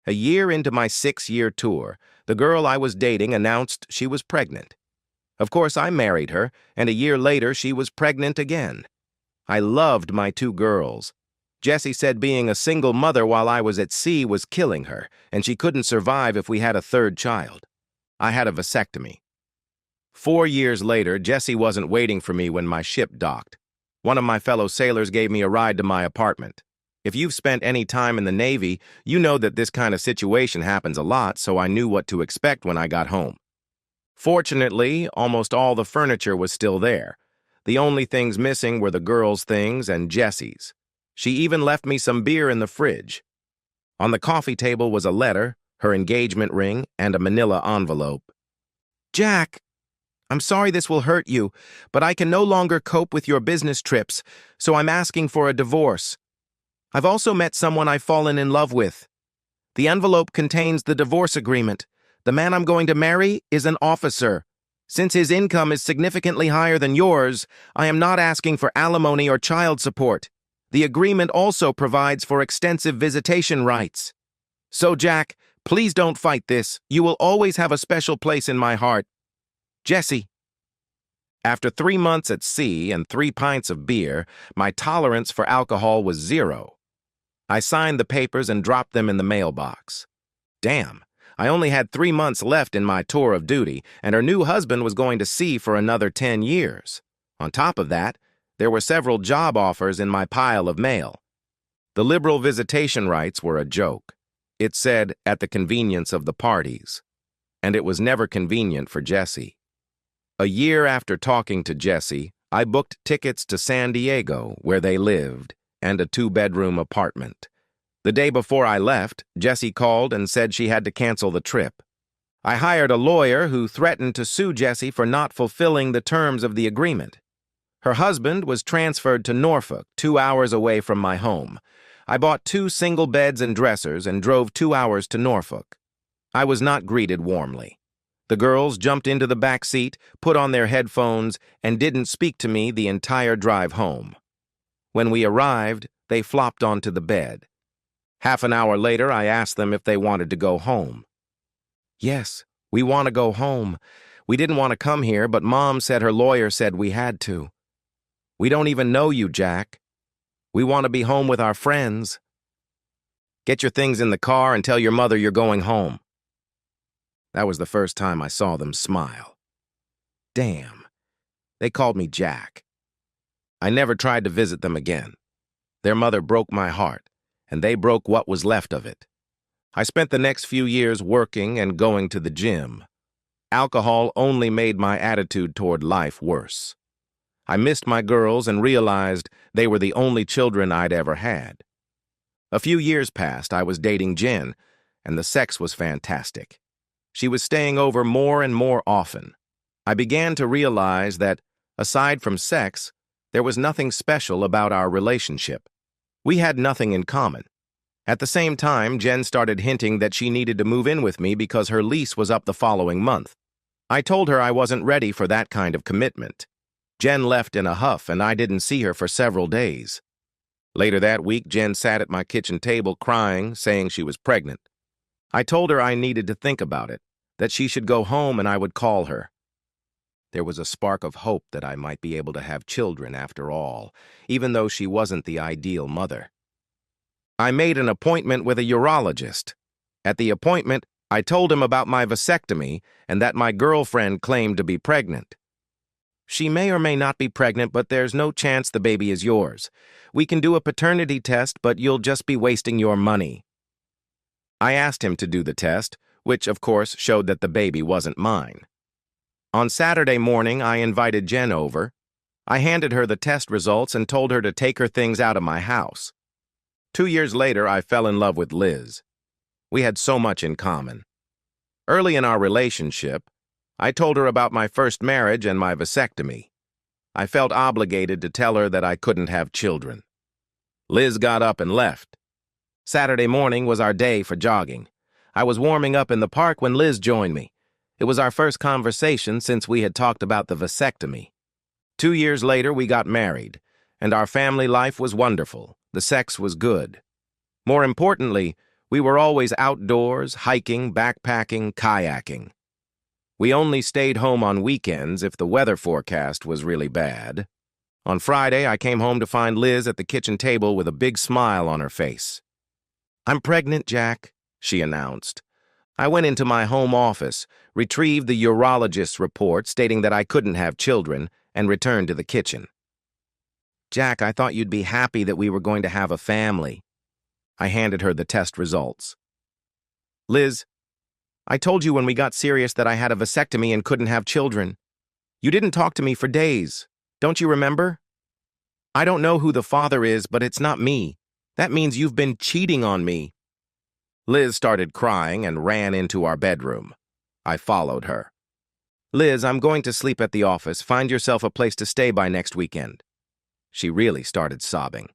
A year into my 6-year tour, the girl I was dating announced she was pregnant. Of course, I married her, and a year later she was pregnant again. I loved my 2 girls. Jessie said being a single mother while I was at sea was killing her, and she couldn't survive if we had a 3rd child. I had a vasectomy. 4 years later, Jessie wasn't waiting for me when my ship docked. One of my fellow sailors gave me a ride to my apartment. If you've spent any time in the Navy, you know that this kind of situation happens a lot, so I knew what to expect when I got home. Fortunately, almost all the furniture was still there. The only things missing were the girls' things and Jessie's. She even left me some beer in the fridge. On the coffee table was a letter, her engagement ring, and a manila envelope. "Jack, I'm sorry this will hurt you, but I can no longer cope with your business trips, so I'm asking for a divorce. I've also met someone I've fallen in love with. The envelope contains the divorce agreement. The man I'm going to marry is an officer. Since his income is significantly higher than yours, I am not asking for alimony or child support. The agreement also provides for extensive visitation rights. So, Jack, please don't fight this. You will always have a special place in my heart. Jessie." After 3 months at sea and 3 pints of beer, my tolerance for alcohol was 0. I signed the papers and dropped them in the mailbox. Damn. I only had 3 months left in my tour of duty, and her new husband was going to sea for another 10 years. On top of that, there were several job offers in my pile of mail. The liberal visitation rights were a joke. It said, "at the convenience of the parties." And it was never convenient for Jessie. A year after talking to Jessie, I booked tickets to San Diego, where they lived, and a 2-bedroom apartment. The day before I left, Jessie called and said she had to cancel the trip. I hired a lawyer who threatened to sue Jessie for not fulfilling the terms of the agreement. Her husband was transferred to Norfolk, 2 hours away from my home. I bought 2 single beds and dressers and drove 2 hours to Norfolk. I was not greeted warmly. The girls jumped into the back seat, put on their headphones, and didn't speak to me the entire drive home. When we arrived, they flopped onto the bed. Half an hour later, I asked them if they wanted to go home. "Yes, we want to go home. We didn't want to come here, but Mom said her lawyer said we had to. We don't even know you, Jack. We want to be home with our friends." "Get your things in the car and tell your mother you're going home." That was the first time I saw them smile. Damn, they called me Jack. I never tried to visit them again. Their mother broke my heart, and they broke what was left of it. I spent the next few years working and going to the gym. Alcohol only made my attitude toward life worse. I missed my girls and realized they were the only children I'd ever had. A few years passed, I was dating Jen, and the sex was fantastic. She was staying over more and more often. I began to realize that, aside from sex, there was nothing special about our relationship. We had nothing in common. At the same time, Jen started hinting that she needed to move in with me because her lease was up the following month. I told her I wasn't ready for that kind of commitment. Jen left in a huff, and I didn't see her for several days. Later that week, Jen sat at my kitchen table crying, saying she was pregnant. I told her I needed to think about it, that she should go home and I would call her. There was a spark of hope that I might be able to have children after all, even though she wasn't the ideal mother. I made an appointment with a urologist. At the appointment, I told him about my vasectomy and that my girlfriend claimed to be pregnant. "She may or may not be pregnant, but there's no chance the baby is yours. We can do a paternity test, but you'll just be wasting your money." I asked him to do the test, which of course showed that the baby wasn't mine. On Saturday morning, I invited Jen over. I handed her the test results and told her to take her things out of my house. 2 years later, I fell in love with Liz. We had so much in common. Early in our relationship, I told her about my first marriage and my vasectomy. I felt obligated to tell her that I couldn't have children. Liz got up and left. Saturday morning was our day for jogging. I was warming up in the park when Liz joined me. It was our first conversation since we had talked about the vasectomy. 2 years later, we got married, and our family life was wonderful. The sex was good. More importantly, We were always outdoors, hiking, backpacking, kayaking. We only stayed home on weekends if the weather forecast was really bad. On Friday, I came home to find Liz at the kitchen table with a big smile on her face. "I'm pregnant, Jack," she announced. I went into my home office, retrieved the urologist's report stating that I couldn't have children, and returned to the kitchen. "Jack, I thought you'd be happy that we were going to have a family." I handed her the test results. "Liz, I told you when we got serious that I had a vasectomy and couldn't have children. You didn't talk to me for days. Don't you remember? I don't know who the father is, but it's not me. That means you've been cheating on me." Liz started crying and ran into our bedroom. I followed her. "Liz, I'm going to sleep at the office. Find yourself a place to stay by next weekend." She really started sobbing.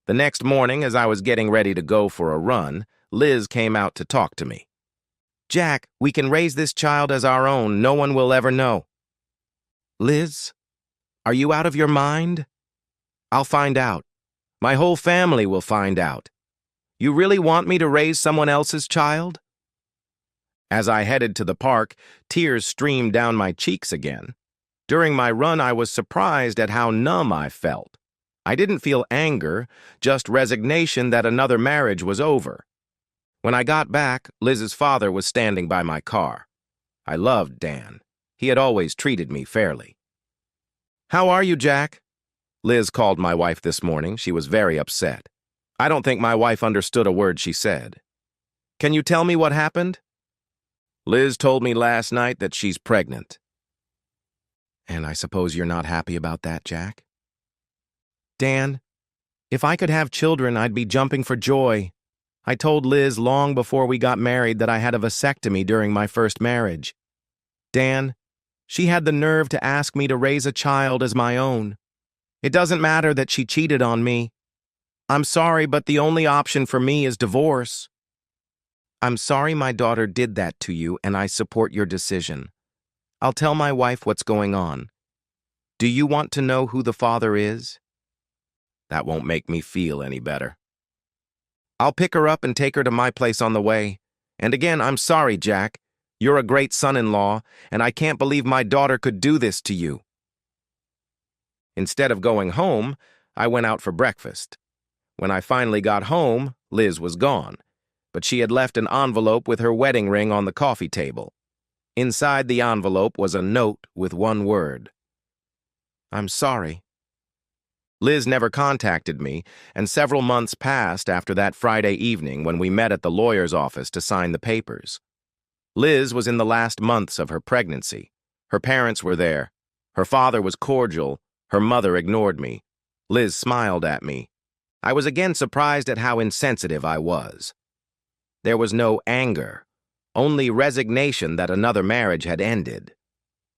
The next morning, as I was getting ready to go for a run, Liz came out to talk to me. "Jack, we can raise this child as our own. No one will ever know." "Liz, are you out of your mind?" "I'll find out. My whole family will find out. You really want me to raise someone else's child?" As I headed to the park, tears streamed down my cheeks again. During my run, I was surprised at how numb I felt. I didn't feel anger, just resignation that another marriage was over. When I got back, Liz's father was standing by my car. I loved Dan. He had always treated me fairly. "How are you, Jack?" Liz called my wife this morning. She was very upset. I don't think my wife understood a word she said. "Can you tell me what happened?" "Liz told me last night that she's pregnant." "And I suppose you're not happy about that, Jack?" "Dan, if I could have children, I'd be jumping for joy. I told Liz long before we got married that I had a vasectomy during my first marriage. Dan, she had the nerve to ask me to raise a child as my own. It doesn't matter that she cheated on me. I'm sorry, but the only option for me is divorce." "I'm sorry my daughter did that to you, and I support your decision. I'll tell my wife what's going on. Do you want to know who the father is?" "That won't make me feel any better." "I'll pick her up and take her to my place on the way. And again, I'm sorry, Jack. You're a great son-in-law, and I can't believe my daughter could do this to you." Instead of going home, I went out for breakfast. When I finally got home, Liz was gone, but she had left an envelope with her wedding ring on the coffee table. Inside the envelope was a note with one word: "I'm sorry." Liz never contacted me, and several months passed after that Friday evening when we met at the lawyer's office to sign the papers. Liz was in the last months of her pregnancy. Her parents were there. Her father was cordial. Her mother ignored me. Liz smiled at me. I was again surprised at how insensitive I was. There was no anger, only resignation that another marriage had ended.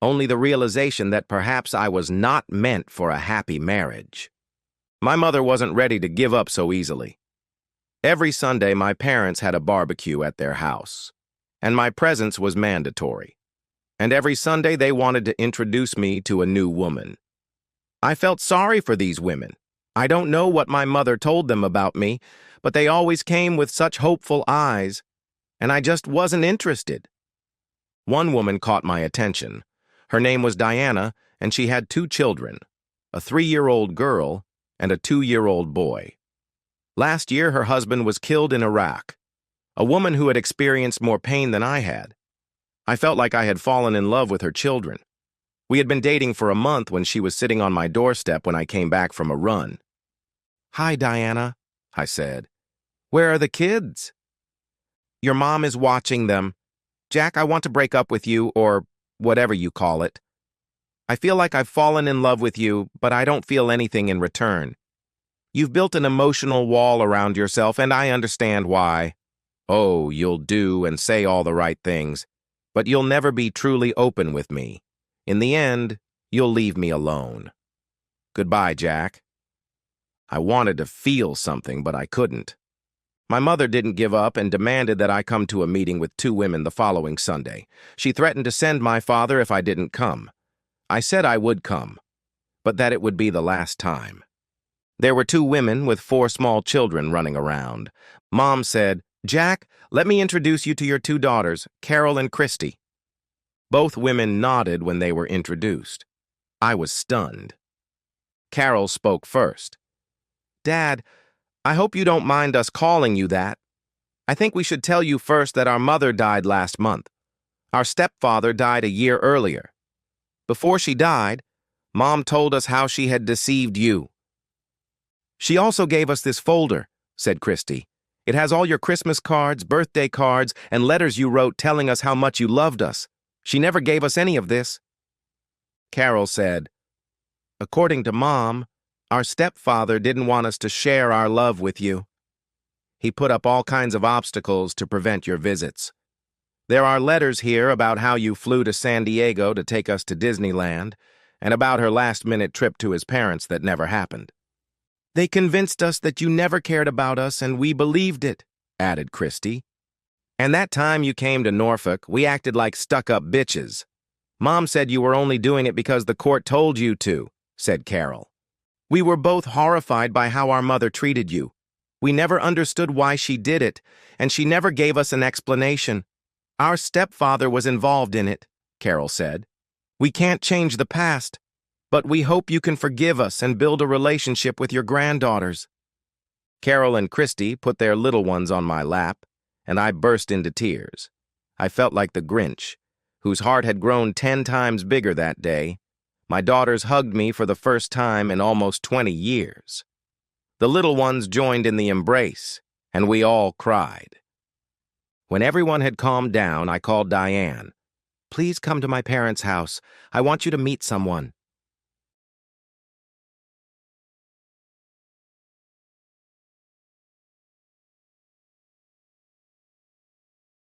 Only the realization that perhaps I was not meant for a happy marriage. My mother wasn't ready to give up so easily. Every Sunday, my parents had a barbecue at their house, and my presence was mandatory. And every Sunday, they wanted to introduce me to a new woman. I felt sorry for these women. I don't know what my mother told them about me, but they always came with such hopeful eyes, and I just wasn't interested. One woman caught my attention. Her name was Diana, and she had 2 children, a 3-year-old girl and a 2-year-old boy. Last year, her husband was killed in Iraq, a woman who had experienced more pain than I had. I felt like I had fallen in love with her children. We had been dating for a month when she was sitting on my doorstep when I came back from a run. "Hi, Diana," I said. "Where are the kids?" "Your mom is watching them. Jack, I want to break up with you, or whatever you call it. I feel like I've fallen in love with you, but I don't feel anything in return. You've built an emotional wall around yourself, and I understand why. Oh, you'll do and say all the right things, but you'll never be truly open with me. In the end, you'll leave me alone. Goodbye, Jack." I wanted to feel something, but I couldn't. My mother didn't give up and demanded that I come to a meeting with 2 women the following Sunday. She threatened to send my father if I didn't come. I said I would come, but that it would be the last time. There were 2 women with 4 small children running around. Mom said, Jack, let me introduce you to your two daughters, Carol and Christy. Both women nodded when they were introduced. I was stunned. Carol spoke first. Dad, I hope you don't mind us calling you that. I think we should tell you first that our mother died last month. Our stepfather died a year earlier. Before she died, Mom told us how she had deceived you. She also gave us this folder, said Christy. It has all your Christmas cards, birthday cards, and letters you wrote telling us how much you loved us. She never gave us any of this. Carol said, According to Mom, our stepfather didn't want us to share our love with you. He put up all kinds of obstacles to prevent your visits. There are letters here about how you flew to San Diego to take us to Disneyland, and about her last-minute trip to his parents that never happened. They convinced us that you never cared about us, and we believed it, added Christy. And that time you came to Norfolk, we acted like stuck-up bitches. Mom said you were only doing it because the court told you to, said Carol. We were both horrified by how our mother treated you. We never understood why she did it, and she never gave us an explanation. Our stepfather was involved in it, Carol said. We can't change the past, but we hope you can forgive us and build a relationship with your granddaughters. Carol and Christy put their little ones on my lap, and I burst into tears. I felt like the Grinch, whose heart had grown 10 times bigger that day. My daughters hugged me for the first time in almost 20 years. The little ones joined in the embrace, and we all cried. When everyone had calmed down, I called Diane. Please come to my parents' house. I want you to meet someone.